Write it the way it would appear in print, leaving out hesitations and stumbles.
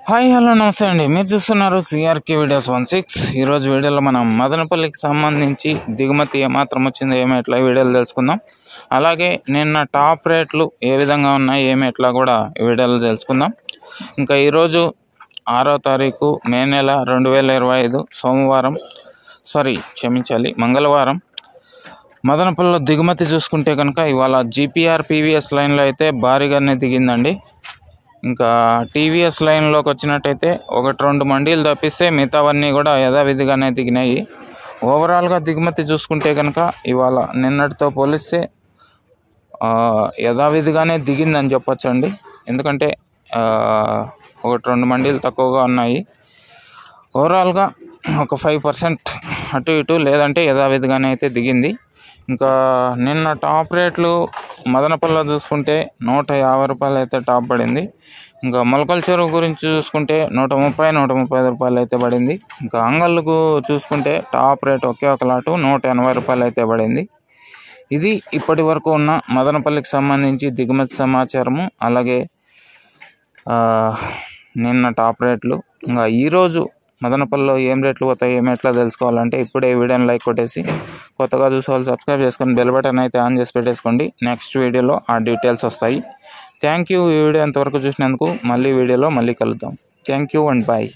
Hi hello నమస్తే అండి. మీరు చూస్తున్నారు సిఆర్కే వీడియోస్ 16. ఈరోజు వీడియోలో మనం మదనపల్లికి సంబంధించి దిగుమతి ఏమాత్రం వచ్చిందో ఏమి ఎట్లా వీడియోలు తెలుసుకుందాం. అలాగే నిన్న టాప్ రేట్లు ఏ విధంగా ఉన్నాయి ఏమి ఎట్లా కూడా వీడియోలు తెలుసుకుందాం. ఇంకా ఈరోజు 6వ తారీఖు మే నెల 2025 మంగళవారం. మదనపల్లిలో దిగుమతి చూసుకుంటే కనుక ఇవాళ జీపీఆర్ పీవీఎస్ లైన్లో అయితే భారీగానే దిగిందండి. ఇంకా టీవీఎస్ లైన్లోకి వచ్చినట్టయితే 1-2 మండీలు తప్పిస్తే మిగతావన్నీ కూడా యథావిధిగానే దిగినాయి. ఓవరాల్గా దిగుమతి చూసుకుంటే కనుక ఇవాళ నిన్నటితో పోలిస్తే యథావిధిగానే దిగిందని చెప్పొచ్చండి. ఎందుకంటే 1-2 మండీలు తక్కువగా ఉన్నాయి. ఓవరాల్గా ఒక 5% అటు ఇటు లేదంటే యథావిధిగానే అయితే దిగింది. ఇంకా నిన్న టాప్ రేట్లు మదనపల్లిలో చూసుకుంటే 150 రూపాయలు అయితే టాప్ పడింది. ఇంకా మొలకల చెరువు గురించి చూసుకుంటే 130-135 రూపాయలు అయితే పడింది. ఇంకా అంగళ్ళకు చూసుకుంటే టాప్ రేట్ ఒకే ఒక లాటు 180 రూపాయలు అయితే పడింది. ఇది ఇప్పటి వరకు ఉన్న మదనపల్లికి సంబంధించి దిగుమతి సమాచారము, అలాగే నిన్న టాప్ రేట్లు. ఇంకా ఈరోజు మదనపల్లిలో ఏం రేట్లు పోతాయి ఏమి ఎట్లా తెలుసుకోవాలంటే ఇప్పుడే వీడియోని లైక్ కొట్టేసి కొత్తగా చూసే వాళ్ళు సబ్స్క్రైబ్ చేసుకొని బెల్ బటన్ అయితే ఆన్ చేసి పెట్టేసుకోండి. నెక్స్ట్ వీడియోలో ఆ డీటెయిల్స్ వస్తాయి. Thank you. ఈ వీడియో ఎంతవరకు చూసినందుకు. మళ్ళీ వీడియోలో మళ్ళీ కలుద్దాం. Thank you and bye.